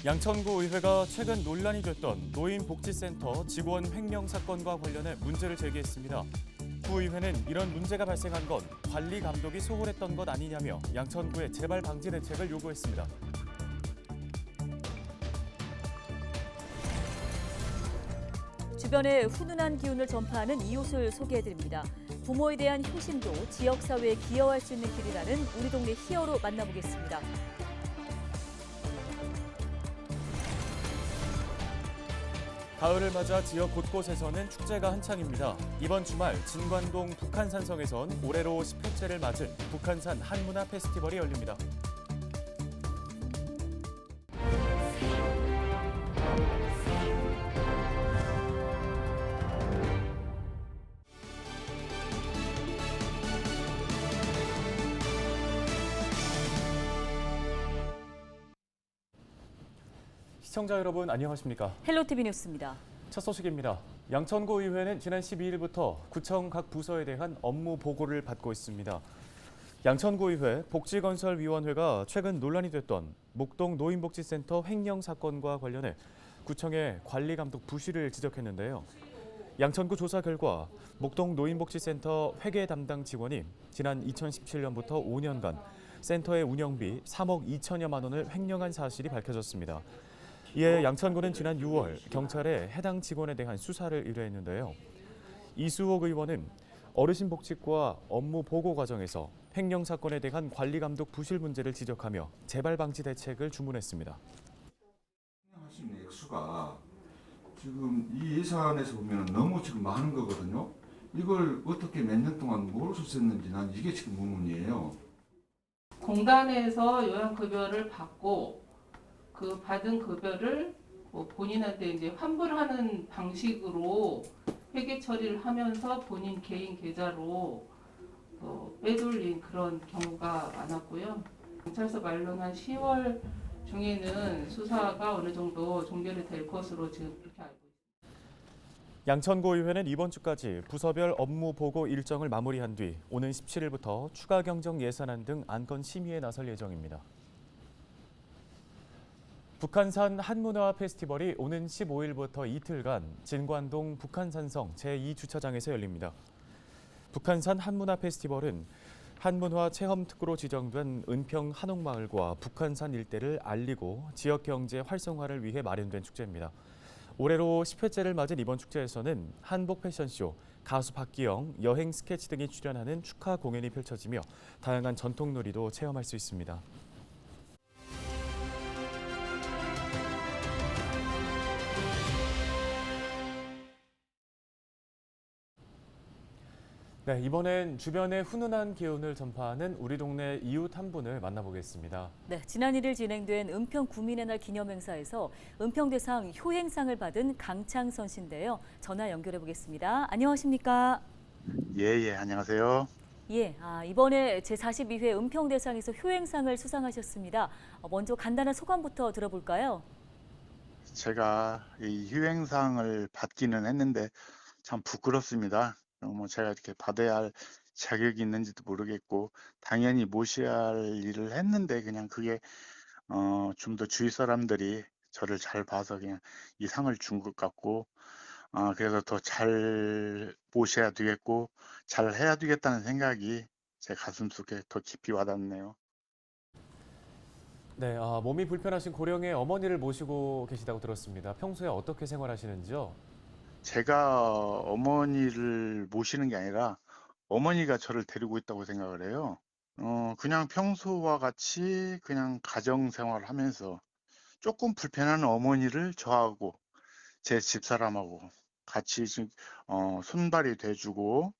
양천구 의회가 최근 논란이 됐던 노인복지센터 직원 횡령 사건과 관련해 문제를 제기했습니다. 구의회는 이런 문제가 발생한 건 관리 감독이 소홀했던 것 아니냐며 양천구의 재발 방지 대책을 요구했습니다. 주변에 훈훈한 기운을 전파하는 이웃을 소개해드립니다. 부모에 대한 효심도 지역사회에 기여할 수 있는 길이라는 우리 동네 히어로 만나보겠습니다. 가을을 맞아 지역 곳곳에서는 축제가 한창입니다. 이번 주말 진관동 북한산성에선 올해로 10회째를 맞은 북한산 한문화 페스티벌이 열립니다. 시청자 여러분 안녕하십니까? 헬로티비 뉴스입니다. 첫 소식입니다. 양천구 의회는 지난 12일부터 구청 각 부서에 대한 업무 보고를 받고 있습니다. 양천구 의회 복지건설위원회가 최근 논란이 됐던 목동 노인복지센터 횡령 사건과 관련해 구청의 관리 감독 부실을 지적했는데요. 양천구 조사 결과 목동 노인복지센터 회계 담당 직원이 지난 2017년부터 5년간 센터의 운영비 3억 2천여만 원을 횡령한 사실이 밝혀졌습니다. 이에 양천구는 지난 6월 경찰에 해당 직원에 대한 수사를 의뢰했는데요. 이수옥 의원은 어르신 복지과 업무 보고 과정에서 횡령 사건에 대한 관리 감독 부실 문제를 지적하며 재발 방지 대책을 주문했습니다. 할 수 있는 액수가 지금 이 예산에서 보면 너무 지금 많은 거거든요. 이걸 어떻게 몇 년 동안 무엇을 썼는지 난 이게 지금 의문이에요. 공단에서 요양급여를 받고 그 받은 급여를 본인한테 이제 환불하는 방식으로 회계 처리를 하면서 본인 개인 계좌로 빼돌린 그런 경우가 많았고요. 경찰서 말로는 한 10월 중에는 수사가 어느 정도 종결이 될 것으로 지금 그렇게 알고 있습니다. 양천구 의회는 이번 주까지 부서별 업무 보고 일정을 마무리한 뒤 오는 17일부터 추가 경정 예산안 등 안건 심의에 나설 예정입니다. 북한산 한문화 페스티벌이 오는 15일부터 이틀간 진관동 북한산성 제2주차장에서 열립니다. 북한산 한문화 페스티벌은 한문화 체험특구로 지정된 은평 한옥마을과 북한산 일대를 알리고 지역 경제 활성화를 위해 마련된 축제입니다. 올해로 10회째를 맞은 이번 축제에서는 한복 패션쇼, 가수 박기영, 여행 스케치 등이 출연하는 축하 공연이 펼쳐지며 다양한 전통놀이도 체험할 수 있습니다. 네, 이번엔 주변의 훈훈한 기운을 전파하는 우리 동네 이웃 한 분을 만나보겠습니다. 네, 지난 1일 진행된 은평 구민의 날 기념행사에서 은평대상 효행상을 받은 강창선 씨인데요. 전화 연결해 보겠습니다. 안녕하십니까? 예, 안녕하세요. 예, 이번에 제42회 은평대상에서 효행상을 수상하셨습니다. 먼저 간단한 소감부터 들어볼까요? 제가 이 휴행상을 받기는 했는데 참 부끄럽습니다. 제가 이렇게 받아야 할 자격이 있는지도 모르겠고 당연히 모셔야 할 일을 했는데 그냥 그게 좀 더 주위 사람들이 저를 잘 봐서 그냥 이 상을 준 것 같고 그래서 더 잘 모셔야 되겠고 잘 해야 되겠다는 생각이 제 가슴속에 더 깊이 와닿네요. 네, 몸이 불편하신 고령의 어머니를 모시고 계시다고 들었습니다. 평소에 어떻게 생활하시는지요? 제가 어머니를 모시는 게 아니라 어머니가 저를 데리고 있다고 생각을 해요. 그냥 평소와 같이 그냥 가정 생활을 하면서 조금 불편한 어머니를 저하고 제 집사람하고 같이 손발이 돼주고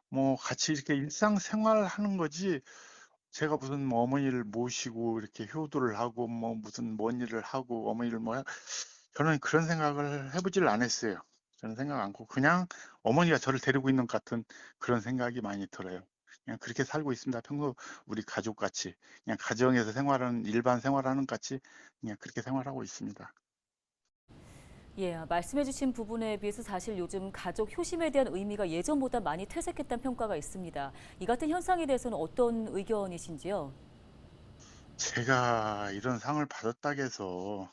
뭐 같이 이렇게 일상생활을 하는 거지 제가 무슨 뭐 어머니를 모시고 이렇게 효도를 하고 뭐 무슨 뭔 일을 하고 어머니를 저는 그런 생각을 해보지를 않았어요. 저는 생각 않고 그냥 어머니가 저를 데리고 있는 것 같은 그런 생각이 많이 들어요. 그냥 그렇게 살고 있습니다. 평소 우리 가족같이 그냥 가정에서 생활하는 일반 생활하는 같이 그냥 그렇게 생활하고 있습니다. 예, 말씀해주신 부분에 비해서 사실 요즘 가족 효심에 대한 의미가 예전보다 많이 퇴색했다는 평가가 있습니다. 이 같은 현상에 대해서는 어떤 의견이신지요? 제가 이런 상을 받았다고 해서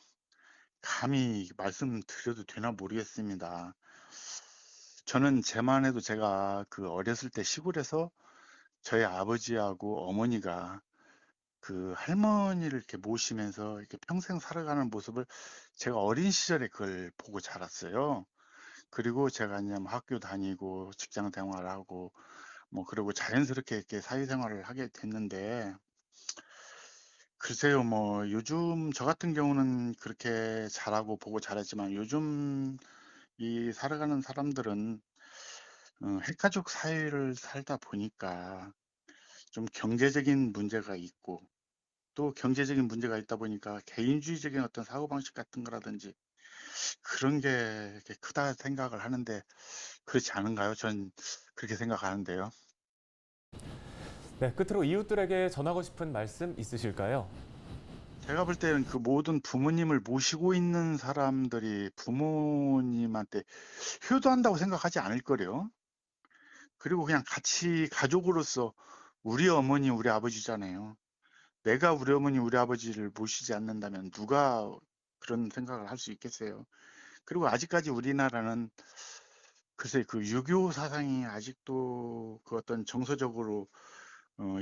감히 말씀드려도 되나 모르겠습니다. 저는 제만 해도 제가 그 어렸을 때 시골에서 저희 아버지하고 어머니가 그 할머니를 이렇게 모시면서 이렇게 평생 살아가는 모습을 제가 어린 시절에 그걸 보고 자랐어요. 그리고 제가 이제 뭐 학교 다니고 직장 생활하고 뭐 그러고 자연스럽게 이렇게 사회생활을 하게 됐는데 글쎄요, 뭐 요즘 저 같은 경우는 그렇게 잘하고 보고 자랐지만 요즘 이 살아가는 사람들은 핵가족 사회를 살다 보니까 좀 경제적인 문제가 있고 또 경제적인 문제가 있다 보니까 개인주의적인 어떤 사고방식 같은 거라든지 그런 게 이렇게 크다 생각을 하는데 그렇지 않은가요? 전 그렇게 생각하는데요. 네, 끝으로 이웃들에게 전하고 싶은 말씀 있으실까요? 제가 볼 때는 그 모든 부모님을 모시고 있는 사람들이 부모님한테 효도한다고 생각하지 않을 거래요. 그리고 그냥 같이 가족으로서 우리 어머니, 우리 아버지잖아요. 내가 우리 어머니, 우리 아버지를 모시지 않는다면 누가 그런 생각을 할 수 있겠어요. 그리고 아직까지 우리나라는 글쎄 그 유교 사상이 아직도 그 어떤 정서적으로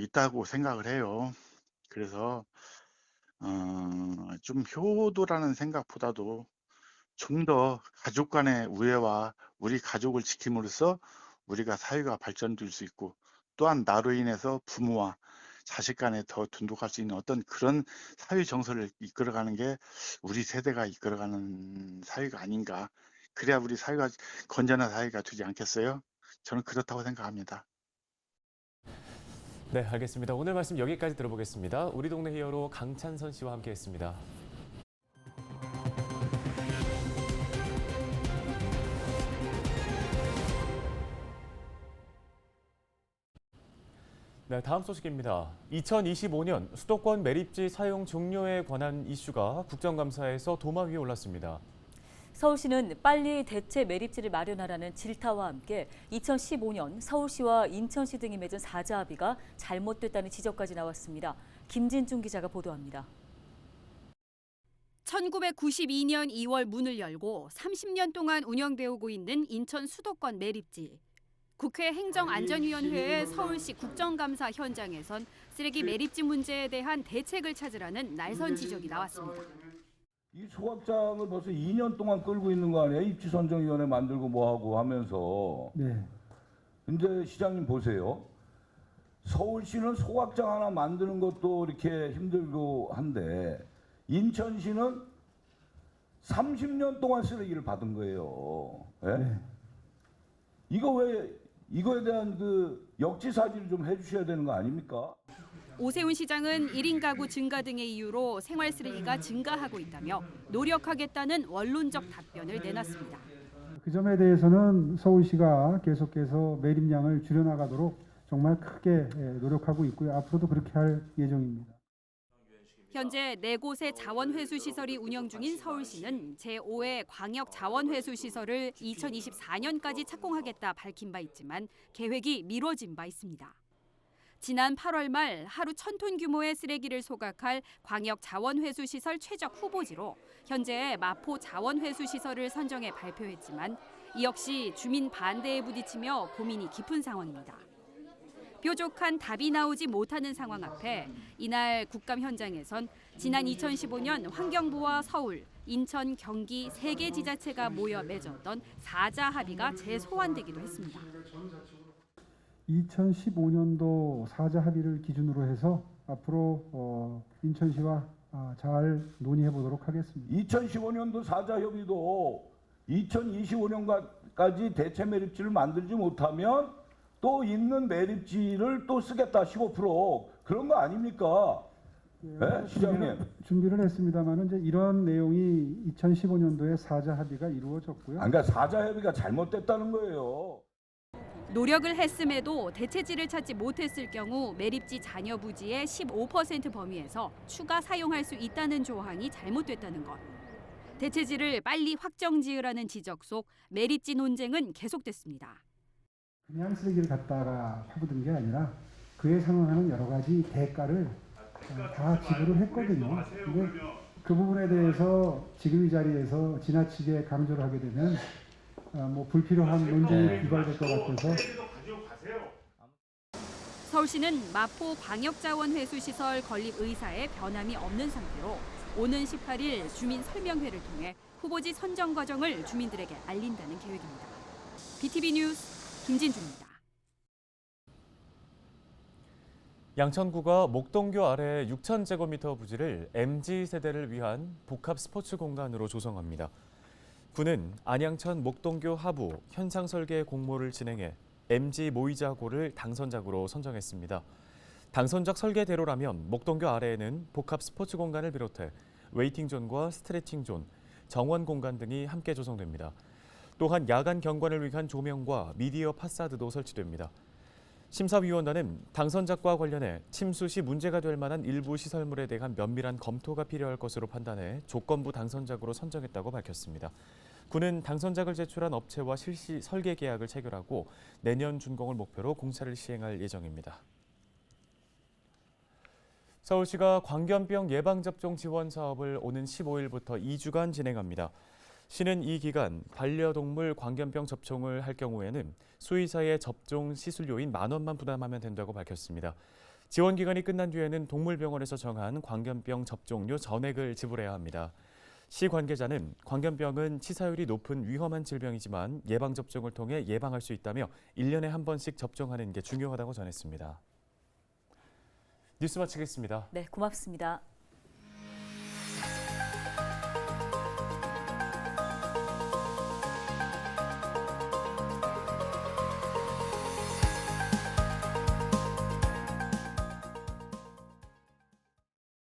있다고 생각을 해요. 그래서 좀 효도라는 생각보다도 좀 더 가족 간의 우애와 우리 가족을 지킴으로써 우리가 사회가 발전될 수 있고 또한 나로 인해서 부모와 자식 간에 더 돈독할 수 있는 어떤 그런 사회 정서를 이끌어가는 게 우리 세대가 이끌어가는 사회가 아닌가. 그래야 우리 사회가 건전한 사회가 되지 않겠어요? 저는 그렇다고 생각합니다. 네, 알겠습니다. 오늘 말씀 여기까지 들어보겠습니다. 우리 동네 히어로 강찬선 씨와 함께했습니다. 네, 다음 소식입니다. 2025년 수도권 매립지 사용 종료에 관한 이슈가 국정감사에서 도마 위에 올랐습니다. 서울시는 빨리 대체 매립지를 마련하라는 질타와 함께 2015년 서울시와 인천시 등이 맺은 사자 합의가 잘못됐다는 지적까지 나왔습니다. 김진중 기자가 보도합니다. 1992년 2월 문을 열고 30년 동안 운영되어 오고 있는 인천 수도권 매립지. 국회 행정안전위원회의 서울시 국정감사 현장에선 쓰레기 매립지 문제에 대한 대책을 찾으라는 날선 지적이 나왔습니다. 이 소각장을 벌써 2년 동안 끌고 있는 거 아니에요? 입지선정위원회 만들고 뭐하고 하면서. 네. 근데 시장님 보세요. 서울시는 소각장 하나 만드는 것도 이렇게 힘들고 한데 인천시는 30년 동안 쓰레기를 받은 거예요. 예? 네. 이거에 대한 그 역지사지를 좀 해주셔야 되는 거 아닙니까? 오세훈 시장은 1인 가구 증가 등의 이유로 생활 쓰레기가 증가하고 있다며 노력하겠다는 원론적 답변을 내놨습니다. 그 점에 대해서는 서울시가 계속해서 매립량을 줄여나가도록 정말 크게 노력하고 있고요. 앞으로도 그렇게 할 예정입니다. 현재 4곳의 자원회수 시설이 운영 중인 서울시는 제5회 광역 자원회수 시설을 2024년까지 착공하겠다 밝힌 바 있지만 계획이 미뤄진 바 있습니다. 지난 8월 말 하루 1,000톤 규모의 쓰레기를 소각할 광역 자원회수 시설 최적 후보지로 현재 마포 자원회수 시설을 선정해 발표했지만 이 역시 주민 반대에 부딪히며 고민이 깊은 상황입니다. 뾰족한 답이 나오지 못하는 상황 앞에 이날 국감 현장에선 지난 2015년 환경부와 서울, 인천, 경기 3개 지자체가 모여 맺었던 사자 합의가 재소환되기도 했습니다. 2015년도 사자 합의를 기준으로 해서 앞으로 인천시와 잘 논의해 보도록 하겠습니다. 2015년도 사자협의도 2025년까지 대체 매립지를 만들지 못하면 또 있는 매립지를 또 쓰겠다 15% 그런 거 아닙니까? 네, 시장님. 준비를 했습니다만 이제 이런 내용이 2015년도에 사자 합의가 이루어졌고요. 그러니까 사자협의가 잘못됐다는 거예요. 노력을 했음에도 대체지를 찾지 못했을 경우 매립지 잔여 부지의 15% 범위에서 추가 사용할 수 있다는 조항이 잘못됐다는 것. 대체지를 빨리 확정 지으라는 지적 속 매립지 논쟁은 계속됐습니다. 그냥 쓰레기를 갖다가 파묻은 게 아니라 그에 상응하는 여러 가지 대가를 다 지불을 했거든요. 근데 그 부분에 대해서 지금 이 자리에서 지나치게 강조를 하게 되면 뭐 불필요한 논쟁이 유발될 것 같아서 서울시는 마포 광역자원회수시설 건립 의사에 변함이 없는 상태로 오는 18일 주민 설명회를 통해 후보지 선정 과정을 주민들에게 알린다는 계획입니다. BTV 뉴스 김진주입니다. 양천구가 목동교 아래 6,000제곱미터 부지를 MZ세대를 위한 복합 스포츠 공간으로 조성합니다. 구는 안양천 목동교 하부 현상 설계 공모를 진행해 MZ 모의자고를 당선작으로 선정했습니다. 당선작 설계대로라면 목동교 아래에는 복합 스포츠 공간을 비롯해 웨이팅존과 스트레칭존, 정원 공간 등이 함께 조성됩니다. 또한 야간 경관을 위한 조명과 미디어 파사드도 설치됩니다. 심사위원단은 당선작과 관련해 침수 시 문제가 될 만한 일부 시설물에 대한 면밀한 검토가 필요할 것으로 판단해 조건부 당선작으로 선정했다고 밝혔습니다. 구는 당선작을 제출한 업체와 실시 설계 계약을 체결하고 내년 준공을 목표로 공사를 시행할 예정입니다. 서울시가 광견병 예방접종 지원 사업을 오는 15일부터 2주간 진행합니다. 시는 이 기간 반려동물 광견병 접종을 할 경우에는 수의사의 접종 시술료인 10,000원만 부담하면 된다고 밝혔습니다. 지원 기간이 끝난 뒤에는 동물병원에서 정한 광견병 접종료 전액을 지불해야 합니다. 시 관계자는 광견병은 치사율이 높은 위험한 질병이지만 예방접종을 통해 예방할 수 있다며 1년에 한 번씩 접종하는 게 중요하다고 전했습니다. 뉴스 마치겠습니다. 네, 고맙습니다.